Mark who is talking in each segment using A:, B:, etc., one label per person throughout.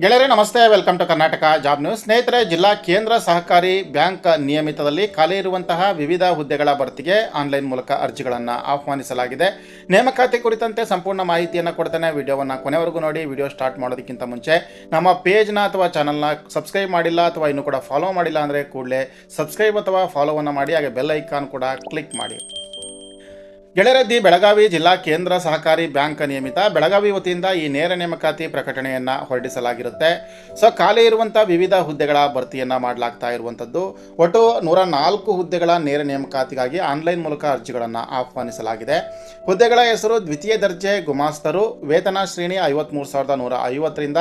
A: ಗೆಳೆಯರೇ ನಮಸ್ತೆ, welcome to Karnataka job news. ಸ್ನೇಹಿತರೆ, ಜಿಲ್ಲಾ ಕೇಂದ್ರ ಸಹಕಾರಿ ಬ್ಯಾಂಕ್ ನಿಯಮಿತದಲ್ಲಿ ಖಾಲಿ ಇರುವಂತಹ ವಿವಿಧ ಹುದ್ದೆಗಳ ಭರ್ತಿಗೆ ಆನ್ಲೈನ್ ಮೂಲಕ ಅರ್ಜಿಗಳನ್ನು ಆಹ್ವಾನಿಸಲಾಗಿದೆ. ನೇಮಕಾತಿ ಕುರಿತಂತೆ ಸಂಪೂರ್ಣ ಮಾಹಿತಿಯನ್ನು ಕೊಡ್ತೇನೆ. ವಿಡಿಯೋವನ್ನು ಕೊನೆವರೆಗೂ ನೋಡಿ. ವಿಡಿಯೋ ಸ್ಟಾರ್ಟ್ ಮಾಡೋದಕ್ಕಿಂತ ಮುಂಚೆ ನಮ್ಮ ಪೇಜ್ನ ಅಥವಾ ಚಾನಲ್ನ ಸಬ್ಸ್ಕ್ರೈಬ್ ಮಾಡಿಲ್ಲ ಅಥವಾ ಇನ್ನೂ ಕೂಡ ಫಾಲೋ ಮಾಡಿಲ್ಲ ಅಂದರೆ ಕೂಡಲೇ ಸಬ್ಸ್ಕ್ರೈಬ್ ಅಥವಾ ಫಾಲೋವನ್ನು ಮಾಡಿ, ಹಾಗೆ ಬೆಲ್ ಐಕಾನ್ ಕೂಡ ಕ್ಲಿಕ್ ಮಾಡಿ. ಗೆಳೆಯರದ್ದಿ ಬೆಳಗಾವಿ ಜಿಲ್ಲಾ ಕೇಂದ್ರ ಸಹಕಾರಿ ಬ್ಯಾಂಕ್ ನಿಯಮಿತ ಬೆಳಗಾವಿ ವತಿಯಿಂದ ಈ ನೇರ ನೇಮಕಾತಿ ಪ್ರಕಟಣೆಯನ್ನು ಹೊರಡಿಸಲಾಗಿರುತ್ತೆ. ಸೊ ಖಾಲಿ ಇರುವಂಥ ವಿವಿಧ ಹುದ್ದೆಗಳ ಭರ್ತಿಯನ್ನು ಮಾಡಲಾಗ್ತಾ ಇರುವಂಥದ್ದು. ಒಟ್ಟು 104 ಹುದ್ದೆಗಳ ನೇರ ನೇಮಕಾತಿಗಾಗಿ ಆನ್ಲೈನ್ ಮೂಲಕ ಅರ್ಜಿಗಳನ್ನು ಆಹ್ವಾನಿಸಲಾಗಿದೆ. ಹುದ್ದೆಗಳ ಹೆಸರು ದ್ವಿತೀಯ ದರ್ಜೆ ಗುಮಾಸ್ತರು. ವೇತನ ಶ್ರೇಣಿ 53,150ರಿಂದ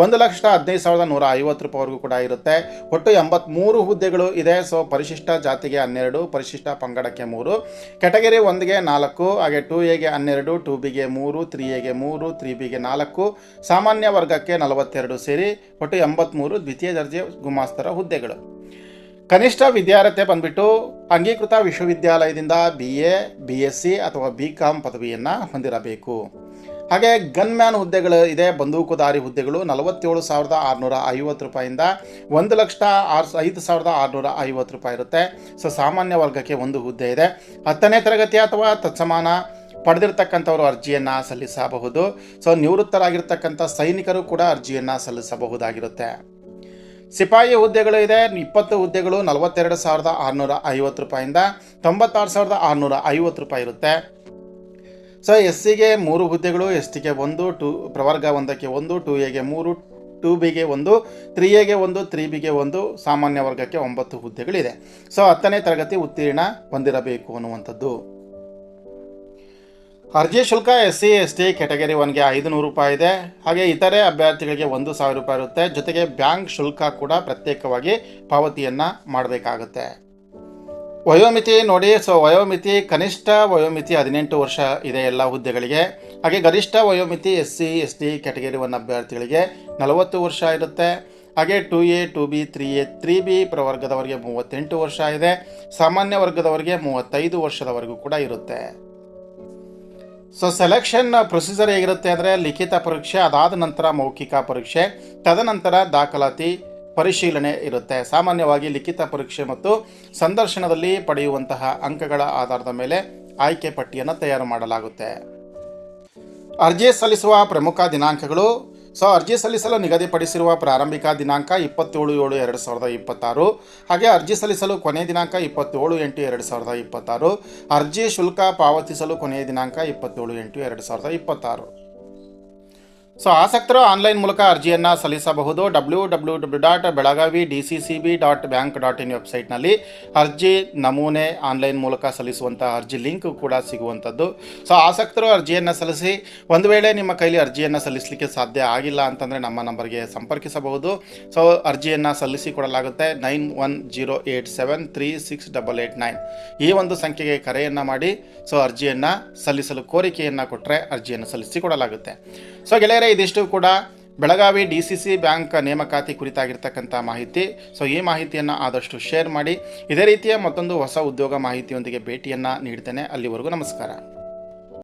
A: 1,15,150 ರೂಪಾಯಿವರೆಗೂ ಕೂಡ ಇರುತ್ತೆ. ಒಟ್ಟು 83 ಹುದ್ದೆಗಳು ಇದೆ. ಸೊ ಪರಿಶಿಷ್ಟ ಜಾತಿಗೆ 12, ಪರಿಶಿಷ್ಟ ಪಂಗಡಕ್ಕೆ 3, ಕ್ಯಾಟಗರಿ 1ಗೆ 4, ಹಾಗೆ 2ಎಗೆ 12, 2ಬಿಗೆ 3, 3ಎಗೆ 3, 3ಬಿಗೆ 4, ಸಾಮಾನ್ಯ ವರ್ಗಕ್ಕೆ 42 ಸೇರಿ ಒಟ್ಟು 83 ದ್ವಿತೀಯ ದರ್ಜೆ ಗುಮಾಸ್ತರ ಹುದ್ದೆಗಳು. ಕನಿಷ್ಠ ವಿದ್ಯಾರ್ಹತೆ ಬಂದ್ಬಿಟ್ಟು ಅಂಗೀಕೃತ ವಿಶ್ವವಿದ್ಯಾಲಯದಿಂದ BA, BSc ಅಥವಾ BCom ಪದವಿಯನ್ನು ಹೊಂದಿರಬೇಕು. ಹಾಗೆ ಗನ್ಮ್ಯಾನ್ ಹುದ್ದೆಗಳು ಇದೆ. ಬಂದೂಕುದಾರಿ ಹುದ್ದೆಗಳು 47,650 ರೂಪಾಯಿಂದ 1,05,650 ರೂಪಾಯಿ ಇರುತ್ತೆ. ಸೊ ಸಾಮಾನ್ಯ ವರ್ಗಕ್ಕೆ ಒಂದು ಹುದ್ದೆ ಇದೆ. 10ನೇ ತರಗತಿ ಅಥವಾ ತತ್ಸಮಾನ ಪಡೆದಿರ್ತಕ್ಕಂಥವರು ಅರ್ಜಿಯನ್ನು ಸಲ್ಲಿಸಬಹುದು. ಸೊ ನಿವೃತ್ತರಾಗಿರ್ತಕ್ಕಂಥ ಸೈನಿಕರು ಕೂಡ ಅರ್ಜಿಯನ್ನು ಸಲ್ಲಿಸಬಹುದಾಗಿರುತ್ತೆ. ಸಿಪಾಯಿ ಹುದ್ದೆಗಳು ಇದೆ. 20 ಹುದ್ದೆಗಳು 42,650 ರೂಪಾಯಿಂದ 96,650 ರೂಪಾಯಿ ಇರುತ್ತೆ. ಸೊ SCಗೆ 3 ಹುದ್ದೆಗಳು, STಗೆ 1, ಪ್ರವರ್ಗ 1ಕ್ಕೆ 1, 2ಎಗೆ 3, 2ಬಿಗೆ 1, 3ಎಗೆ 1, 3ಬಿಗೆ 1, ಸಾಮಾನ್ಯ ವರ್ಗಕ್ಕೆ 9 ಹುದ್ದೆಗಳಿದೆ. ಸೊ 10ನೇ ತರಗತಿ ಉತ್ತೀರ್ಣ ಹೊಂದಿರಬೇಕು ಅನ್ನುವಂಥದ್ದು. ಅರ್ಜಿ ಶುಲ್ಕ SC ST ಕ್ಯಾಟಗರಿ 1ಗೆ 500 ರೂಪಾಯಿ ಇದೆ. ಹಾಗೆ ಇತರೆ ಅಭ್ಯರ್ಥಿಗಳಿಗೆ 1,000 ರೂಪಾಯಿ ಇರುತ್ತೆ. ಜೊತೆಗೆ ಬ್ಯಾಂಕ್ ಶುಲ್ಕ ಕೂಡ ಪ್ರತ್ಯೇಕವಾಗಿ ಪಾವತಿಯನ್ನು ಮಾಡಬೇಕಾಗುತ್ತೆ. ವಯೋಮಿತಿ ನೋಡಿ. ಸೊ ವಯೋಮಿತಿ ಕನಿಷ್ಠ ವಯೋಮಿತಿ 18 ವರ್ಷ ಇದೆ ಎಲ್ಲ ಹುದ್ದೆಗಳಿಗೆ. ಹಾಗೆ ಗರಿಷ್ಠ ವಯೋಮಿತಿ SC ST ಕ್ಯಾಟಗರಿ 1 ಅಭ್ಯರ್ಥಿಗಳಿಗೆ 40 ವರ್ಷ ಇರುತ್ತೆ. ಹಾಗೆ 2A, 2B, 3A, 3B ಪ್ರವರ್ಗದವರಿಗೆ 38 ವರ್ಷ ಇದೆ. ಸಾಮಾನ್ಯ ವರ್ಗದವರಿಗೆ 35 ವರ್ಷದವರೆಗೂ ಕೂಡ ಇರುತ್ತೆ. ಸೊ ಸೆಲೆಕ್ಷನ್ ಪ್ರೊಸೀಜರ್ ಹೇಗಿರುತ್ತೆ ಅಂದರೆ ಲಿಖಿತ ಪರೀಕ್ಷೆ, ಅದಾದ ನಂತರ ಮೌಖಿಕ ಪರೀಕ್ಷೆ, ತದನಂತರ ದಾಖಲಾತಿ ಪರಿಶೀಲನೆ ಇರುತ್ತೆ. ಸಾಮಾನ್ಯವಾಗಿ ಲಿಖಿತ ಪರೀಕ್ಷೆ ಮತ್ತು ಸಂದರ್ಶನದಲ್ಲಿ ಪಡೆಯುವಂತಹ ಅಂಕಗಳ ಆಧಾರದ ಮೇಲೆ ಆಯ್ಕೆ ಪಟ್ಟಿಯನ್ನು ತಯಾರು ಮಾಡಲಾಗುತ್ತೆ. ಅರ್ಜಿ ಸಲ್ಲಿಸುವ ಪ್ರಮುಖ ದಿನಾಂಕಗಳು. ಸೊ ಅರ್ಜಿ ಸಲ್ಲಿಸಲು ನಿಗದಿಪಡಿಸಿರುವ ಪ್ರಾರಂಭಿಕ ದಿನಾಂಕ 27/7/2026. ಹಾಗೆ ಅರ್ಜಿ ಸಲ್ಲಿಸಲು ಕೊನೆಯ ದಿನಾಂಕ 27/8/2026. ಅರ್ಜಿ ಶುಲ್ಕ ಪಾವತಿಸಲು ಕೊನೆಯ ದಿನಾಂಕ 27/8/2026. ಸೊ ಆಸಕ್ತರು ಆನ್ಲೈನ್ ಮೂಲಕ ಅರ್ಜಿಯನ್ನು ಸಲ್ಲಿಸಬಹುದು. www.belagavi.dccb.bank.in ವೆಬ್ಸೈಟ್ನಲ್ಲಿ ಅರ್ಜಿ ನಮೂನೆ ಆನ್ಲೈನ್ ಮೂಲಕ ಸಲ್ಲಿಸುವಂಥ ಅರ್ಜಿ ಲಿಂಕ್ ಕೂಡ ಸಿಗುವಂಥದ್ದು. ಸೊ ಆಸಕ್ತರು ಅರ್ಜಿಯನ್ನು ಸಲ್ಲಿಸಿ. ಒಂದು ವೇಳೆ ನಿಮ್ಮ ಕೈಲಿ ಅರ್ಜಿಯನ್ನು ಸಲ್ಲಿಸಲಿಕ್ಕೆ ಸಾಧ್ಯ ಆಗಿಲ್ಲ ಅಂತಂದರೆ ನಮ್ಮ ನಂಬರ್ಗೆ ಸಂಪರ್ಕಿಸಬಹುದು. ಸೊ ಅರ್ಜಿಯನ್ನು ಸಲ್ಲಿಸಿ ಕೊಡಲಾಗುತ್ತೆ. 9108736889 ಈ ಒಂದು ಸಂಖ್ಯೆಗೆ ಕರೆಯನ್ನು ಮಾಡಿ ಸೊ ಅರ್ಜಿಯನ್ನು ಸಲ್ಲಿಸಲು ಕೋರಿಕೆಯನ್ನು ಕೊಟ್ಟರೆ ಅರ್ಜಿಯನ್ನು ಸಲ್ಲಿಸಿ ಕೊಡಲಾಗುತ್ತೆ. ಸೊ ಗೆಳೆಯರೇ, ಇದಿಷ್ಟು ಕೂಡ ಬೆಳಗಾವಿ DCC ಬ್ಯಾಂಕ್ ನೇಮಕಾತಿ ಕುರಿತಾಗಿರ್ತಕ್ಕಂಥ ಮಾಹಿತಿ. ಸೊ ಈ ಮಾಹಿತಿಯನ್ನು ಆದಷ್ಟು ಶೇರ್ ಮಾಡಿ. ಇದೇ ರೀತಿಯ ಮತ್ತೊಂದು ಹೊಸ ಉದ್ಯೋಗ ಮಾಹಿತಿಯೊಂದಿಗೆ ಭೇಟಿಯನ್ನು ನೀಡ್ತೇನೆ. ಅಲ್ಲಿವರೆಗೂ ನಮಸ್ಕಾರ.